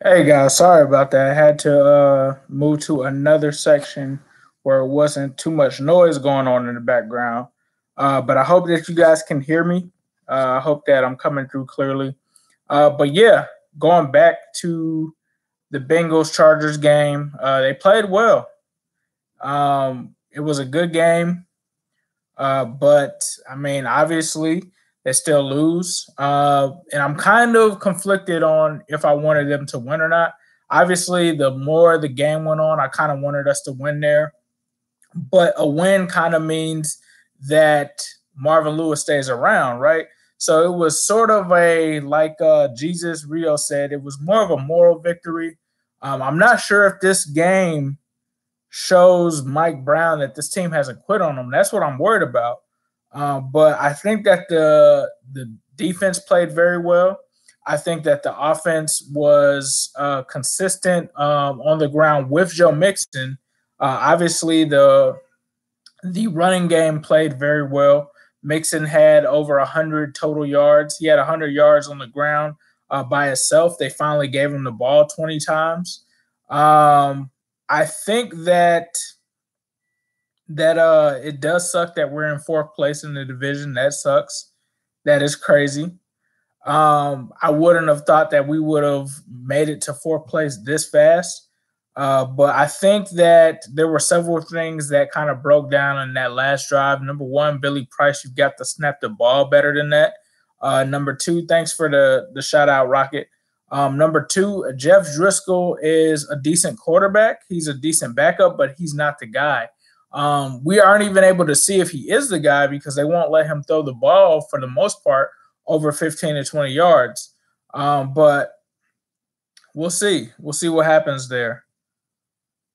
Hey guys, sorry about that. I had to move to another section where it wasn't too much noise going on in the background. But I hope that you guys can hear me. I hope that I'm coming through clearly. But yeah, going back to the Bengals Chargers game, they played well. It was a good game. But I mean, obviously, they still lose. And I'm kind of conflicted on if I wanted them to win or not. Obviously, the more the game went on, I kind of wanted us to win there. But a win kind of means that Marvin Lewis stays around, right? So it was sort of like Jesus Rio said, it was more of a moral victory. I'm not sure if this game shows Mike Brown that this team hasn't quit on him. That's what I'm worried about. But I think that the defense played very well. I think that the offense was consistent on the ground with Joe Mixon. Obviously, the running game played very well. Mixon had over 100 total yards. He had 100 yards on the ground by himself. They finally gave him the ball 20 times. Um, I think that it does suck that we're in fourth place in the division. That sucks. That is crazy. I wouldn't have thought that we would have made it to fourth place this fast. But I think that there were several things that kind of broke down in that last drive. Number one, Billy Price, you've got to snap the ball better than that. Number two, thanks for the shout out, Rocket. Number two, Jeff Driscoll is a decent quarterback. He's a decent backup, but he's not the guy. We aren't even able to see if he is the guy because they won't let him throw the ball for the most part over 15 to 20 yards. But we'll see. We'll see what happens there.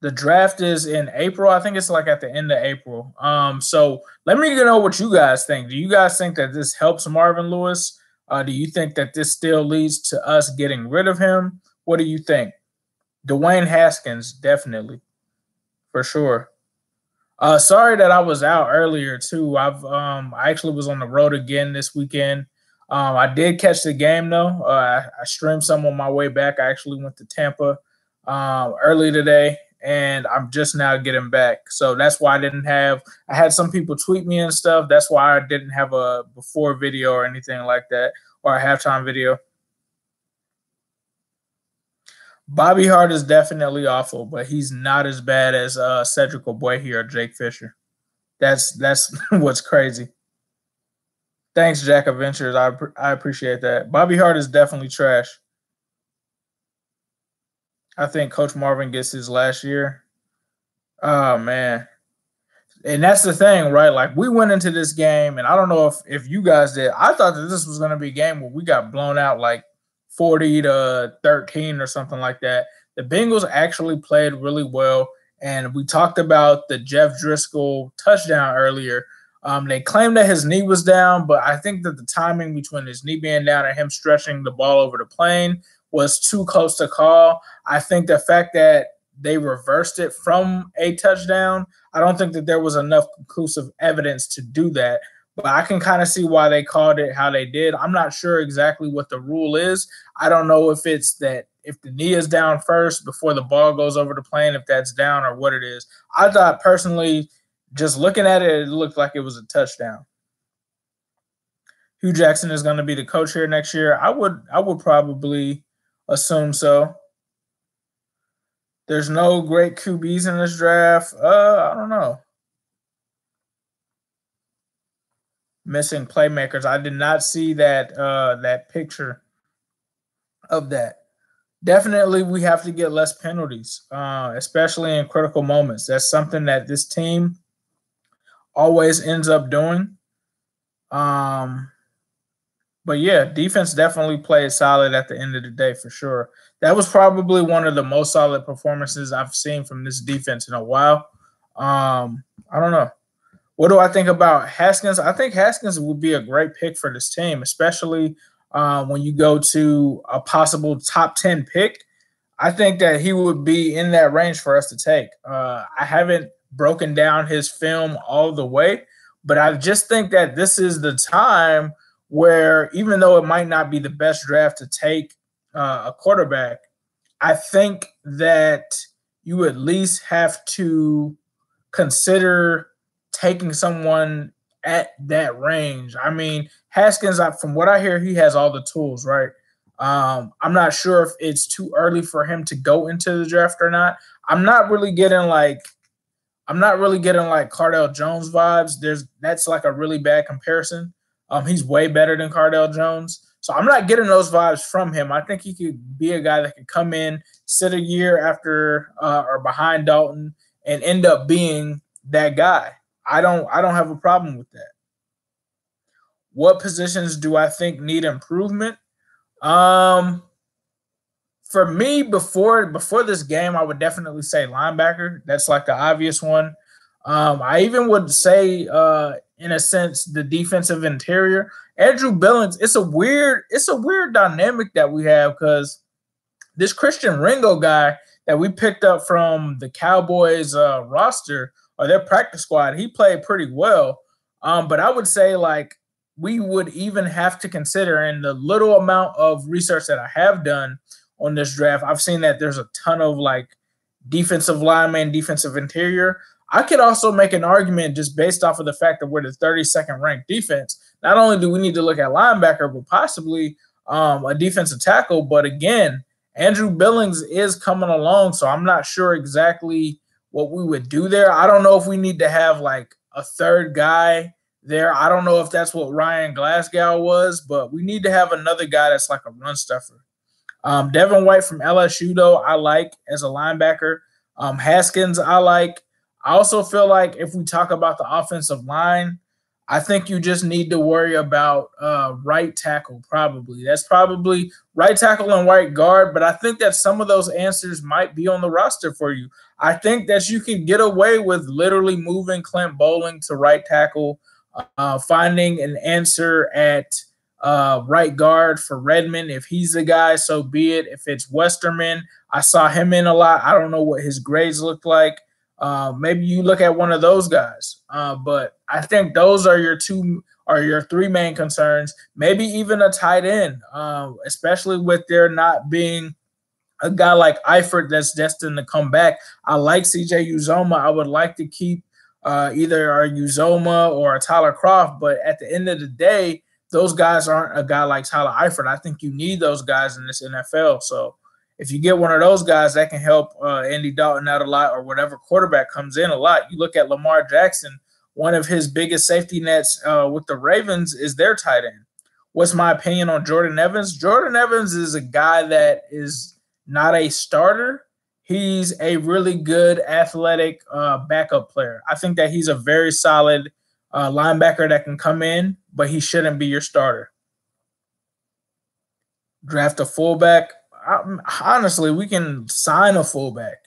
The draft is in April. I think it's like at the end of April. So let me know what you guys think. Do you guys think that this helps Marvin Lewis? Do you think that this still leads to us getting rid of him? What do you think? Dwayne Haskins, definitely, for sure. Sorry that I was out earlier too. I actually was on the road again this weekend. I did catch the game though. I streamed some on my way back. I actually went to Tampa early today, and I'm just now getting back. So that's why I didn't have. I had some people tweet me and stuff. That's why I didn't have a before video or anything like that, or a halftime video. Bobby Hart is definitely awful, but he's not as bad as Cedric Ogbuehi or Jake Fisher. That's what's crazy. Thanks, Jack Adventures. I appreciate that. Bobby Hart is definitely trash. I think Coach Marvin gets his last year. Oh man, and that's the thing, right? Like we went into this game, and I don't know if you guys did. I thought that this was going to be a game where we got blown out like 40-13 or something like that. The Bengals actually played really well, and we talked about the Jeff Driscoll touchdown earlier. They claimed that his knee was down, but I think that the timing between his knee being down and him stretching the ball over the plane was too close to call. I think the fact that they reversed it from a touchdown, I don't think that there was enough conclusive evidence to do that. But I can kind of see why they called it how they did. I'm not sure exactly what the rule is. I don't know if it's that if the knee is down first before the ball goes over the plane, if that's down or what it is. I thought personally, just looking at it, it looked like it was a touchdown. Hugh Jackson is going to be the coach here next year. I would probably assume so. There's no great QBs in this draft. I don't know. Missing playmakers. I did not see that picture of that. Definitely, we have to get less penalties, especially in critical moments. That's something that this team always ends up doing. Um, but yeah, defense definitely played solid at the end of the day for sure. That was probably one of the most solid performances I've seen from this defense in a while. I don't know. What do I think about Haskins? I think Haskins would be a great pick for this team, especially when you go to a possible top 10 pick. I think that he would be in that range for us to take. I haven't broken down his film all the way, but I just think that this is the time where, even though it might not be the best draft to take a quarterback, I think that you at least have to consider taking someone at that range. I mean, Haskins, from what I hear, he has all the tools, right? I'm not sure if it's too early for him to go into the draft or not. I'm not really getting like I'm not really getting like Cardell Jones vibes. That's like a really bad comparison. He's way better than Cardell Jones. So I'm not getting those vibes from him. I think he could be a guy that could come in, sit a year after or behind Dalton, and end up being that guy. I don't have a problem with that. What positions do I think need improvement? Um, for me, before this game, I would definitely say linebacker. That's like the obvious one. I even would say, in a sense, the defensive interior. Andrew Billings. It's a weird dynamic that we have because this Christian Ringo guy that we picked up from the Cowboys roster or their practice squad, he played pretty well. But I would say like we would even have to consider in the little amount of research that I have done on this draft, I've seen that there's a ton of like defensive lineman, defensive interior. I could also make an argument just based off of the fact that we're the 32nd ranked defense. Not only do we need to look at linebacker, but possibly a defensive tackle. But again, Andrew Billings is coming along, so I'm not sure exactly what we would do there. I don't know if we need to have like a third guy there. I don't know if that's what Ryan Glasgow was, but we need to have another guy that's like a run stuffer. Devin White from LSU, though, I like as a linebacker. Haskins, I like. I also feel like if we talk about the offensive line, I think you just need to worry about right tackle, probably. That's probably right tackle and right guard, but I think that some of those answers might be on the roster for you. I think that you can get away with literally moving Clint Bowling to right tackle, finding an answer at right guard for Redmond. If he's the guy, so be it. If it's Westerman, I saw him in a lot. I don't know what his grades look like. Maybe you look at one of those guys. But I think those are your three main concerns. Maybe even a tight end, especially with there not being a guy like Eifert that's destined to come back. I like CJ Uzoma. I would like to keep either a Uzoma or a Tyler Croft, but at the end of the day, those guys aren't a guy like Tyler Eifert. I think you need those guys in this NFL. So if you get one of those guys, that can help Andy Dalton out a lot, or whatever quarterback comes in a lot. You look at Lamar Jackson, one of his biggest safety nets with the Ravens is their tight end. What's my opinion on Jordan Evans? Jordan Evans is a guy that is not a starter. He's a really good athletic backup player. I think that he's a very solid linebacker that can come in, but he shouldn't be your starter. Draft a fullback. Honestly, we can sign a fullback.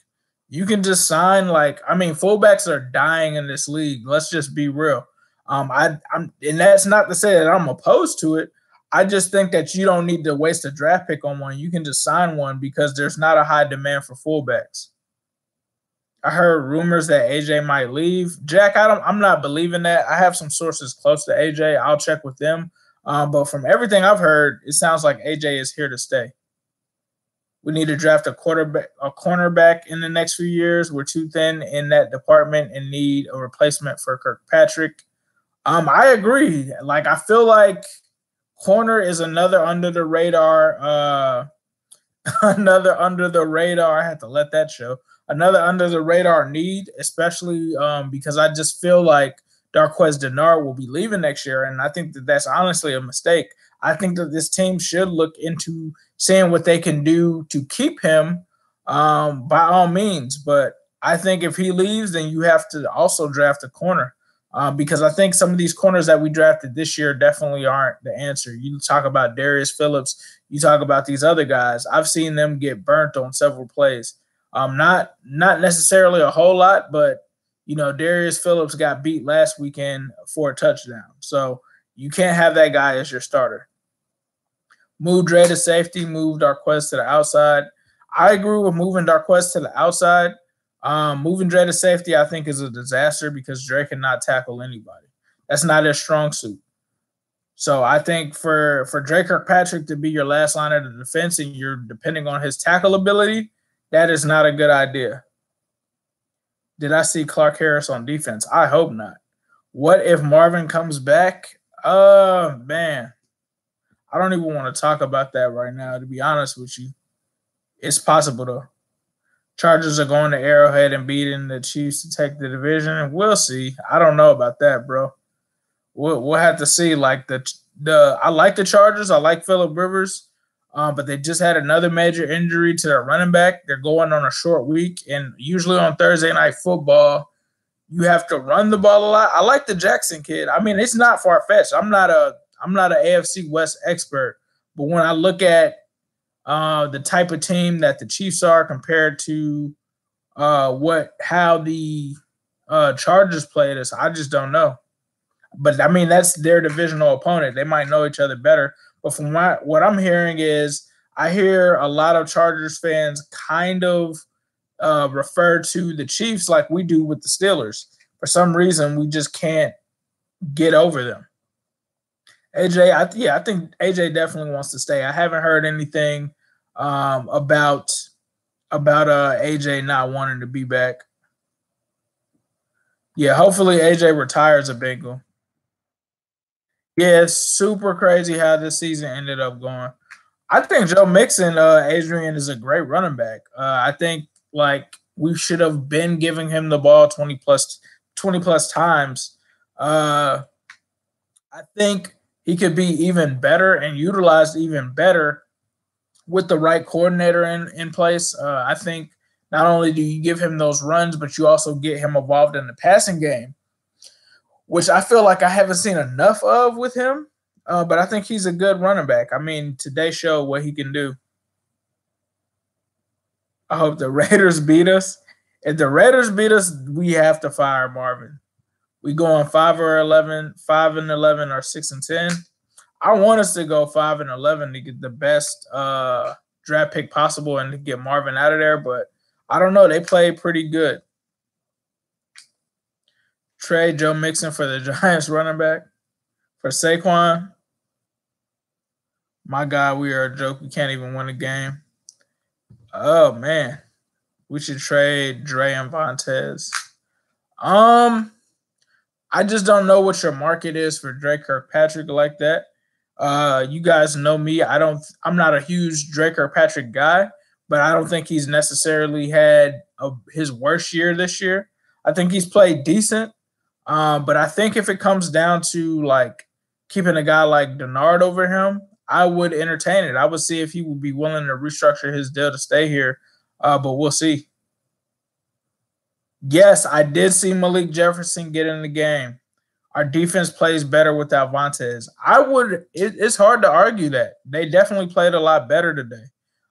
You can just sign fullbacks are dying in this league. Let's just be real. And that's not to say that I'm opposed to it. I just think that you don't need to waste a draft pick on one. You can just sign one because there's not a high demand for fullbacks. I heard rumors that AJ might leave. Jack, I'm not believing that. I have some sources close to AJ. I'll check with them. But from everything I've heard, it sounds like AJ is here to stay. We need to draft a cornerback in the next few years. We're too thin in that department and need a replacement for Kirkpatrick. I agree. Like, I feel like corner is another under the radar, another under the radar. I had to let that show. Another under the radar need, especially because I just feel like Darqueze Dennard will be leaving next year, and I think that that's honestly a mistake. I think that this team should look into seeing what they can do to keep him, by all means. But I think if he leaves, then you have to also draft a corner, because I think some of these corners that we drafted this year definitely aren't the answer. You talk about Darius Phillips, you talk about these other guys. I've seen them get burnt on several plays. Not necessarily a whole lot, but Darius Phillips got beat last weekend for a touchdown. So you can't have that guy as your starter. Move Dre to safety, move Darqueze to the outside. I agree with moving Darqueze to the outside. Moving Dre to safety, I think, is a disaster because Dre cannot tackle anybody. That's not his strong suit. So I think for Drake Kirkpatrick to be your last line of the defense and you're depending on his tackle ability, that is not a good idea. Did I see Clark Harris on defense? I hope not. What if Marvin comes back? Man, I don't even want to talk about that right now, to be honest with you. It's possible though. Chargers are going to Arrowhead and beating the Chiefs to take the division. We'll see. I don't know about that, bro. We'll have to see. Like the I like the Chargers. I like Phillip Rivers, but they just had another major injury to their running back. They're going on a short week, and usually on Thursday night football, you have to run the ball a lot. I like the Jackson kid. I mean, it's not far fetched. I'm not an AFC West expert, but when I look at the type of team that the Chiefs are compared to how the Chargers played us, I just don't know. But I mean, that's their divisional opponent. They might know each other better. But from what I'm hearing is, I hear a lot of Chargers fans kind of refer to the Chiefs like we do with the Steelers. For some reason, we just can't get over them. AJ, I think AJ definitely wants to stay. I haven't heard anything about AJ not wanting to be back. Yeah, hopefully AJ retires a Bengal. Yeah, it's super crazy how this season ended up going. I think Joe Mixon, Adrian is a great running back. I think like we should have been giving him the ball 20 plus times. Uh, I think he could be even better and utilized even better with the right coordinator in place. I think not only do you give him those runs, but you also get him involved in the passing game, which I feel like I haven't seen enough of with him. But I think he's a good running back. I mean, today showed what he can do. I hope the Raiders beat us. If the Raiders beat us, we have to fire Marvin. We go on 5-11, 5-11, or 6-10. I want us to go 5-11 to get the best draft pick possible and to get Marvin out of there. But I don't know. They play pretty good. Trade Joe Mixon for the Giants running back for Saquon. My God, we are a joke. We can't even win a game. Oh man, we should trade Dre and Vontez. I just don't know what your market is for Drake Kirkpatrick like that. You guys know me. I'm not a huge Drake Kirkpatrick guy, but I don't think he's necessarily had his worst year this year. I think he's played decent. But I think if it comes down to like keeping a guy like Denard over him, I would entertain it. I would see if he would be willing to restructure his deal to stay here. But we'll see. Yes, I did see Malik Jefferson get in the game. Our defense plays better without Vontez. It's hard to argue that. They definitely played a lot better today.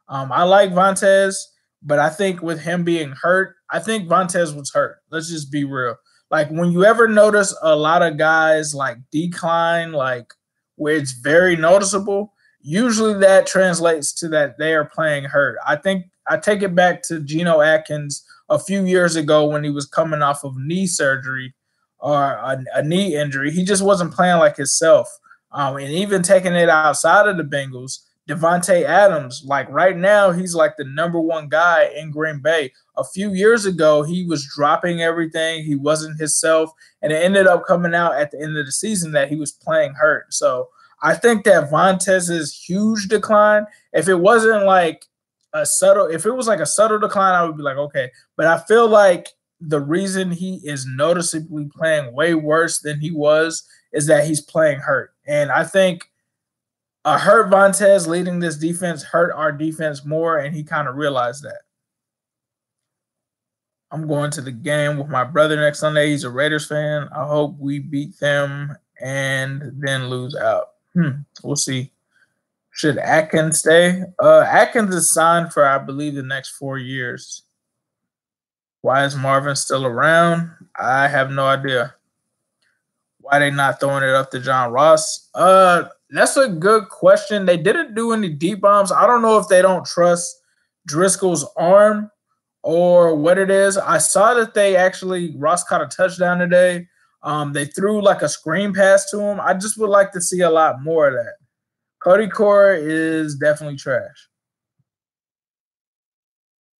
I like Vontez, but I think with him being hurt, I think Vontez was hurt. Let's just be real. Like when you ever notice a lot of guys like decline, like where it's very noticeable, usually that translates to that they are playing hurt. I think I take it back to Geno Atkins a few years ago when he was coming off of knee surgery or a knee injury. He just wasn't playing like himself. And even taking it outside of the Bengals, Devontae Adams, like right now, he's like the number one guy in Green Bay. A few years ago, he was dropping everything. He wasn't himself. And it ended up coming out at the end of the season that he was playing hurt. So I think that Vontez's huge decline, if it was like a subtle decline, I would be like, okay. But I feel like the reason he is noticeably playing way worse than he was is that he's playing hurt. And I think a hurt Vontez leading this defense hurt our defense more, and he kind of realized that. I'm going to the game with my brother next Sunday. He's a Raiders fan. I hope we beat them and then lose out. We'll see. Should Atkins stay? Atkins is signed for, I believe, the next 4 years. Why is Marvin still around? I have no idea. Why they not throwing it up to John Ross? That's a good question. They didn't do any deep bombs. I don't know if they don't trust Driscoll's arm or what it is. I saw that Ross caught a touchdown today. They threw like a screen pass to him. I just would like to see a lot more of that. Cody Core is definitely trash.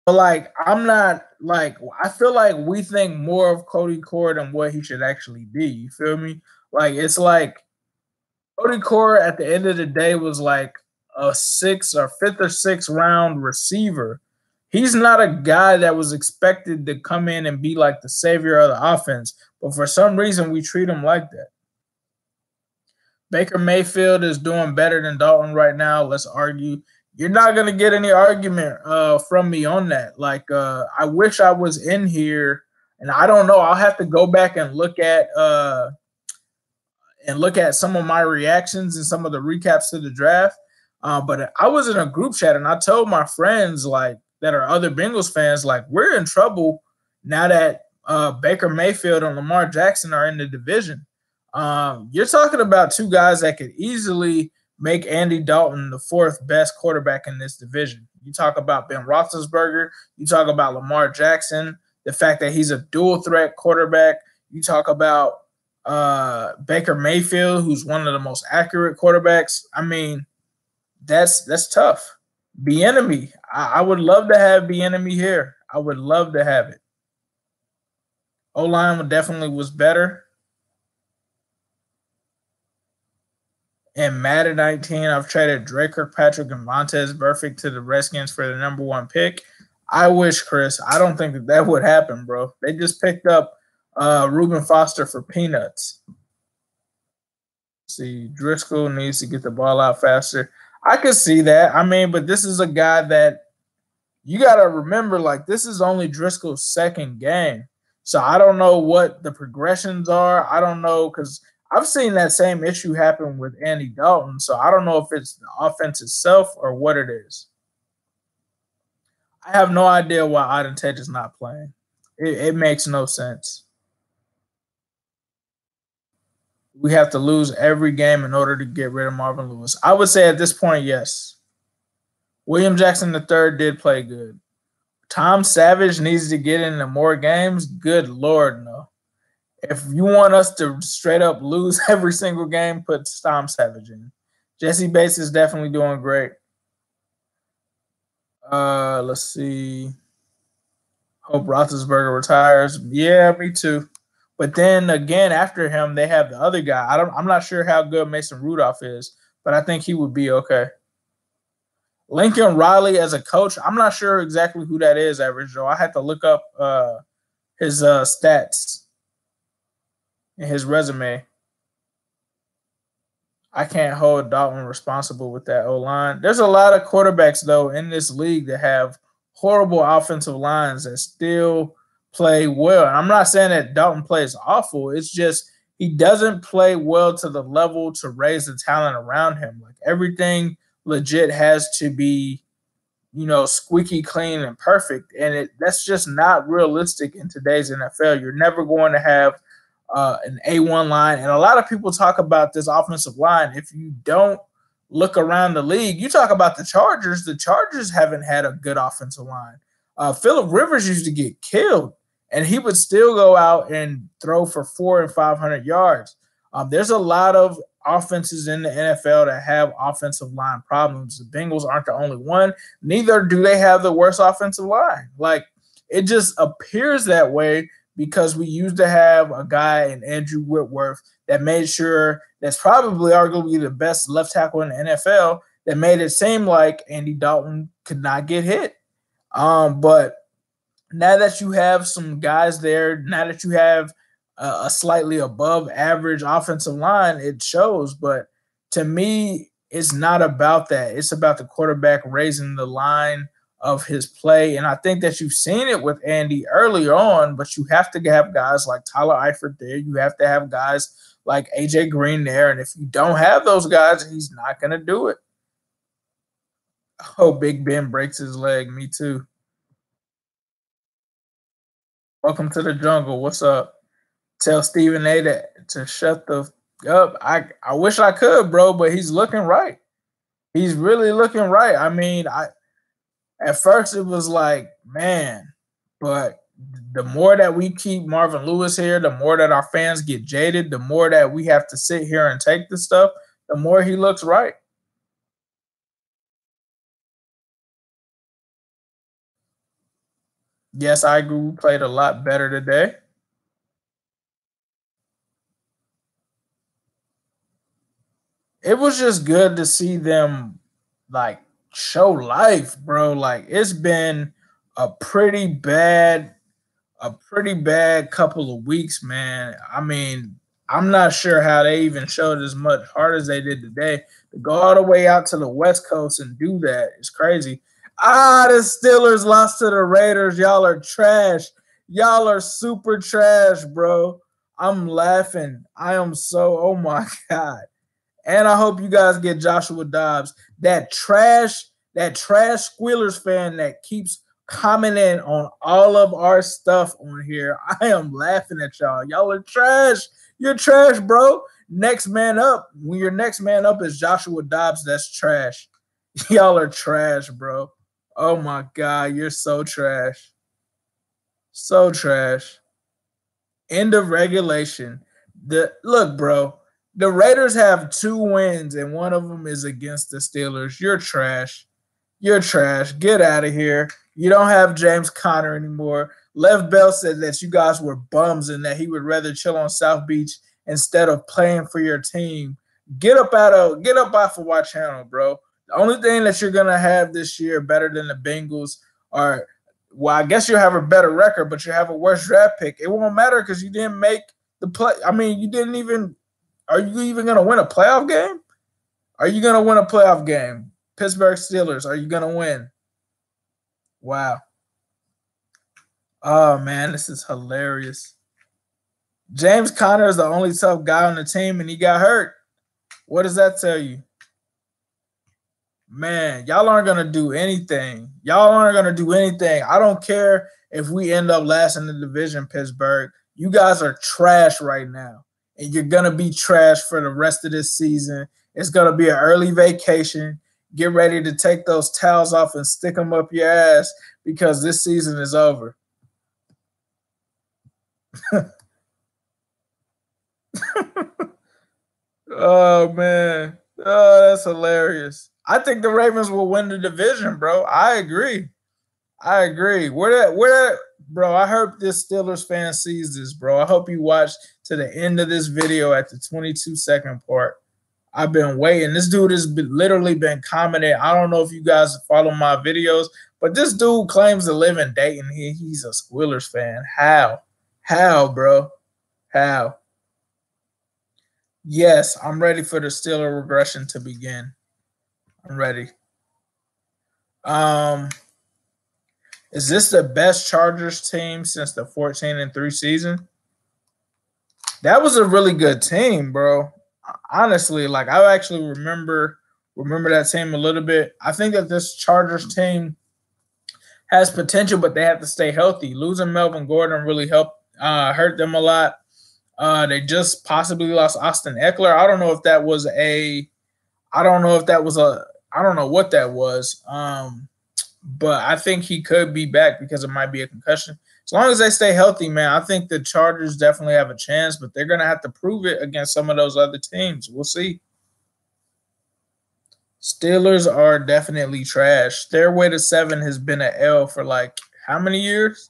But like, I'm not like I feel like we think more of Cody Core than what he should actually be. You feel me? Like it's like Cody Core at the end of the day was like a sixth or fifth or sixth round receiver. He's not a guy that was expected to come in and be like the savior of the offense, but for some reason we treat him like that. Baker Mayfield is doing better than Dalton right now. Let's argue. You're not gonna get any argument from me on that. Like I wish I was in here, and I don't know. I'll have to go back and look at some of my reactions and some of the recaps to the draft. But I was in a group chat and I told my friends like that are other Bengals fans like we're in trouble now that Baker Mayfield and Lamar Jackson are in the division. You're talking about two guys that could easily make Andy Dalton the fourth best quarterback in this division. You talk about Ben Roethlisberger. You talk about Lamar Jackson. The fact that he's a dual threat quarterback. You talk about Baker Mayfield, who's one of the most accurate quarterbacks. I mean, that's tough. Enemy. I would love to have enemy here. I would love to have it. O line definitely was better. In Madden 19, I've traded Drake Kirkpatrick and Montez Burfict to the Redskins for the number one pick. I wish, Chris. I don't think that would happen, bro. They just picked up Reuben Foster for peanuts. See, Driscoll needs to get the ball out faster. I could see that. I mean, but this is a guy that you got to remember, like, this is only Driscoll's second game. So I don't know what the progressions are. I don't know because I've seen that same issue happen with Andy Dalton. So I don't know if it's the offense itself or what it is. I have no idea why Auden Tate is not playing. It makes no sense. We have to lose every game in order to get rid of Marvin Lewis. I would say at this point, yes. William Jackson III did play good. Tom Savage needs to get into more games. Good Lord, no. If you want us to straight up lose every single game, put Tom Savage in. Jesse Bates is definitely doing great. Let's see. Hope Roethlisberger retires. Yeah, me too. But then again, after him, they have the other guy. I'm not sure how good Mason Rudolph is, but I think he would be okay. Lincoln Riley as a coach, I'm not sure exactly who that is, Average Joe. I had to look up his stats and his resume. I can't hold Dalton responsible with that O-line. There's a lot of quarterbacks, though, in this league that have horrible offensive lines that still play well. And I'm not saying that Dalton plays awful. It's just he doesn't play well to the level to raise the talent around him. Like everything legit has to be, squeaky clean and perfect. And that's just not realistic in today's NFL. You're never going to have an A1 line. And a lot of people talk about this offensive line. If you don't look around the league, you talk about the Chargers. The Chargers haven't had a good offensive line. Phillip Rivers used to get killed, and he would still go out and throw for 400 and 500 yards. There's a lot of offenses in the NFL that have offensive line problems. The Bengals aren't the only one. Neither do they have the worst offensive line. Like, it just appears that way because we used to have a guy in Andrew Whitworth that made sure that's probably arguably the best left tackle in the NFL that made it seem like Andy Dalton could not get hit. But now that you have some guys there, now that you have a slightly above average offensive line, it shows. But to me, it's not about that. It's about the quarterback raising the line of his play. And I think that you've seen it with Andy early on, but you have to have guys like Tyler Eifert there. You have to have guys like AJ Green there. And if you don't have those guys, he's not going to do it. Oh, Big Ben breaks his leg. Me too. Welcome to the jungle. What's up? Tell Stephen A to shut the up. I wish I could, bro, but he's looking right. He's really looking right. I mean, at first it was like, man, but The more that we keep Marvin Lewis here, the more that our fans get jaded, the more that we have to sit here and take this stuff, the more he looks right. Yes, I agree. We played a lot better today. It was just good to see them like show life, bro. Like it's been a pretty bad a pretty bad couple of weeks, man. I mean, I'm not sure how they even showed as much heart as they did today. To go all the way out to the West Coast and do that is crazy. The Steelers lost to the Raiders. Y'all are trash. Y'all are super trash, bro. I'm laughing. I am so, oh my God. And I hope you guys get Joshua Dobbs. That trash Squealers fan that keeps commenting on all of our stuff on here. I am laughing at y'all. Y'all are trash. You're trash, bro. Next man up. When your next man up is Joshua Dobbs, that's trash. Y'all are trash, bro. Oh my God, you're so trash. So trash. End of regulation. The look, bro. The Raiders have 2 wins, and one of them is against the Steelers. You're trash. You're trash. Get out of here. You don't have James Conner anymore. Lev Bell said that you guys were bums and that he would rather chill on South Beach instead of playing for your team. Get up off of our channel, bro. The only thing that you're gonna have this year better than the Bengals are, well, I guess you'll have a better record, but you have a worse draft pick. It won't matter because you didn't make the play. I mean, you didn't even. Are you even gonna win a playoff game? Are you gonna win a playoff game? Pittsburgh Steelers, are you gonna win? Wow. Oh man, this is hilarious. James Conner is the only tough guy on the team, and he got hurt. What does that tell you? Man, y'all aren't gonna do anything. Y'all aren't gonna do anything. I don't care if we end up last in the division, Pittsburgh. You guys are trash right now, and you're gonna be trash for the rest of this season. It's gonna be an early vacation. Get ready to take those towels off and stick them up your ass because this season is over. Oh man. Oh, that's hilarious. I think the Ravens will win the division, bro. I agree. I agree. Bro, I hope this Steelers fan sees this, bro. I hope you watch to the end of this video at the 22-second part. I've been waiting. This dude has literally been commenting. I don't know if you guys follow my videos, but this dude claims to live in Dayton. He's a Squealers fan. How? How, bro? How? Yes, I'm ready for the Steeler regression to begin. I'm ready. Um, is this the best Chargers team since the 14-3 season? That was a really good team, bro. Honestly, like I actually remember that team a little bit. I think that this Chargers team has potential, but they have to stay healthy. Losing Melvin Gordon really hurt them a lot. They just possibly lost Austin Eckler. I don't know if that was a. I don't know if that was a. I don't know what that was. But I think he could be back because it might be a concussion. As long as they stay healthy, man, I think the Chargers definitely have a chance, but they're going to have to prove it against some of those other teams. We'll see. Steelers are definitely trash. Their way to 7 has been an L for like how many years?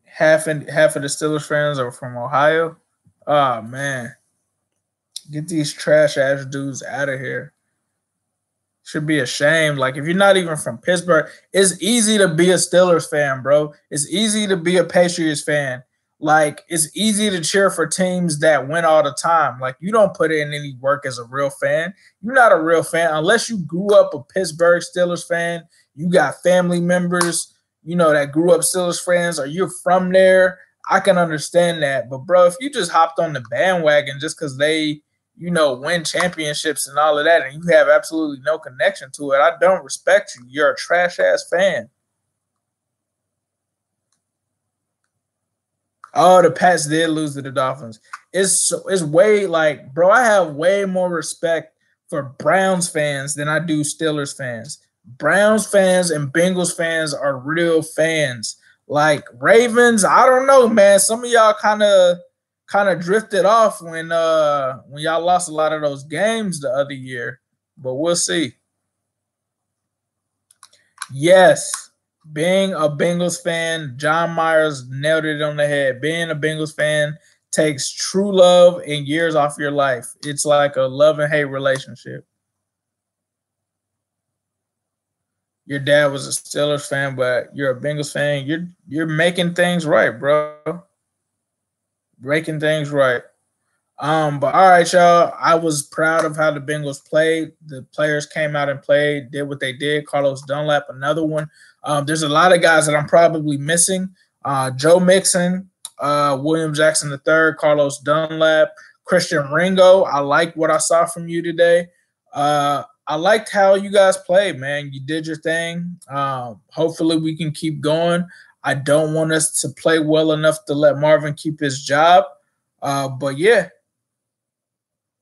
Half of the Steelers fans are from Ohio. Oh man, get these trash ass dudes out of here. Should be ashamed. Like if you're not even from Pittsburgh, it's easy to be a Steelers fan, bro. It's easy to be a Patriots fan. Like it's easy to cheer for teams that win all the time. Like you don't put in any work as a real fan. You're not a real fan unless you grew up a Pittsburgh Steelers fan. You got family members, that grew up Steelers fans, or you're from there. I can understand that. But bro, if you just hopped on the bandwagon just because they win championships and all of that, and you have absolutely no connection to it, I don't respect you. You're a trash ass fan. Oh, the Pats did lose to the Dolphins. It's way like, bro, I have way more respect for Browns fans than I do Steelers fans. Browns fans and Bengals fans are real fans. Like Ravens, I don't know, man. Some of y'all kind of drifted off when y'all lost a lot of those games the other year. But we'll see. Yes, being a Bengals fan, John Myers nailed it on the head. Being a Bengals fan takes true love and years off your life. It's like a love and hate relationship. Your dad was a Steelers fan, but you're a Bengals fan. You're making things right, bro. Making things right. But all right, y'all. I was proud of how the Bengals played. The players came out and played, did what they did. Carlos Dunlap, another one. There's a lot of guys that I'm probably missing. Joe Mixon, William Jackson III, Carlos Dunlap, Christian Ringo. I like what I saw from you today. I liked how you guys played, man. You did your thing. Hopefully, we can keep going. I don't want us to play well enough to let Marvin keep his job. But yeah,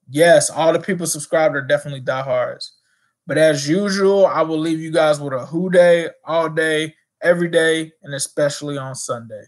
yes, all the people subscribed are definitely diehards. But as usual, I will leave you guys with a who day all day, every day, and especially on Sunday.